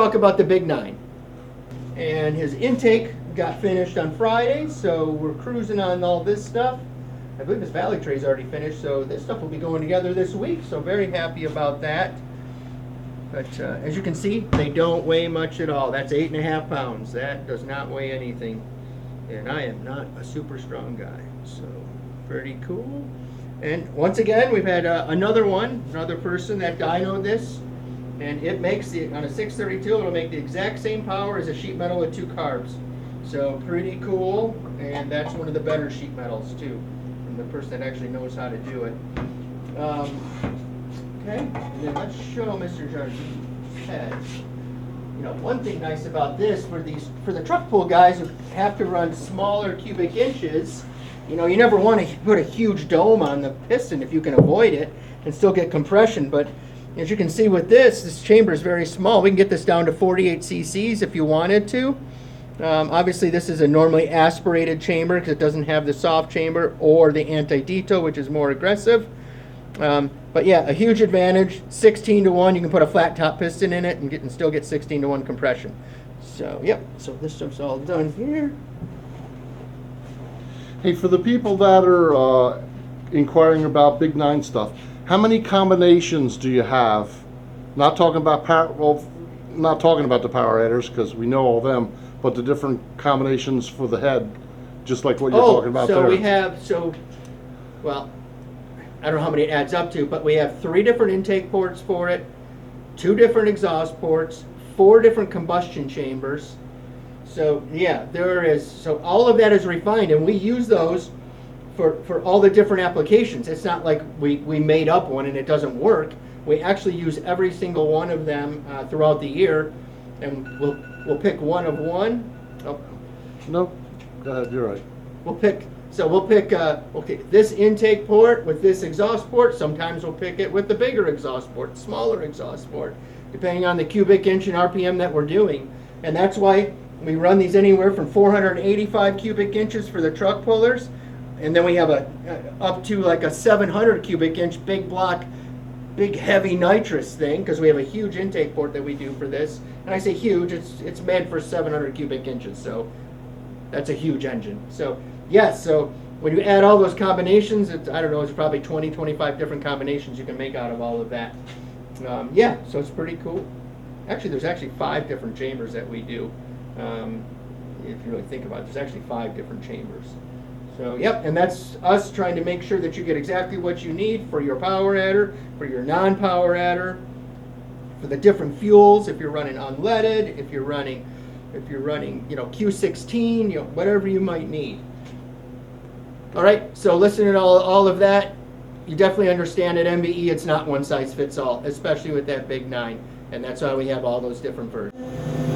talk about the BIG-9. And his intake got finished on Friday, so we're cruising on all this stuff. I believe his valley tray is already finished, so this stuff will be going together this week, so very happy about that. But as you can see, they don't weigh much at all. That's 8.5 pounds. That does not weigh anything. And I am not a super strong guy, so pretty cool. And once again, we've had another person that dynoed this, and it makes it on a 632. It'll make the exact same power as a sheet metal with 2 carbs. So pretty cool, and that's one of the better sheet metals too, from the person that actually knows how to do it. Okay, and then let's show Mr. Jardin's head. You know, one thing nice about this for the truck pull guys who have to run smaller cubic inches, you know, you never want to put a huge dome on the piston if you can avoid it and still get compression. But as you can see with this chamber is very small. We can get this down to 48 cc's if you wanted to. Obviously, this is a normally aspirated chamber because it doesn't have the soft chamber or the anti-dito, which is more aggressive. But yeah, a huge advantage. 16-to-1. You can put a flat top piston in it and still get 16-to-1 compression. So yep. So this stuff's all done here. Hey, for the people that are inquiring about BIG-9 stuff, how many combinations do you have? Not talking about not talking about the power adders because we know all them, but the different combinations for the head, just like what you're talking about there. We have well, I don't know how many it adds up to, but we have 3 different intake ports for it, 2 different exhaust ports, 4 different combustion chambers. So yeah, there is. So all of that is refined, and we use those for all the different applications. It's not like we made up one and it doesn't work. We actually use every single one of them throughout the year, and we'll pick one of one. Oh. No, go ahead. You're right. We'll pick okay, this intake port with this exhaust port. Sometimes we'll pick it with the bigger exhaust port, smaller exhaust port, depending on the cubic inch and RPM that we're doing. And that's why we run these anywhere from 485 cubic inches for the truck pullers, and then we have up to like a 700 cubic inch big block, big heavy nitrous thing, because we have a huge intake port that we do for this. And I say huge, it's made for 700 cubic inches, so that's a huge engine. So yes, so when you add all those combinations, I don't know, it's probably 20, 25 different combinations you can make out of all of that. Yeah, so it's pretty cool. Actually, there's actually 5 different chambers that we do. If you really think about it, there's actually 5 different chambers. So yep, and that's us trying to make sure that you get exactly what you need for your power adder, for your non-power adder, for the different fuels. If you're running unleaded, if you're running, you know, Q16, you know, whatever you might need. All right, so listening to all of that, you definitely understand at MBE it's not one size fits all, especially with that BIG-9, and that's why we have all those different versions.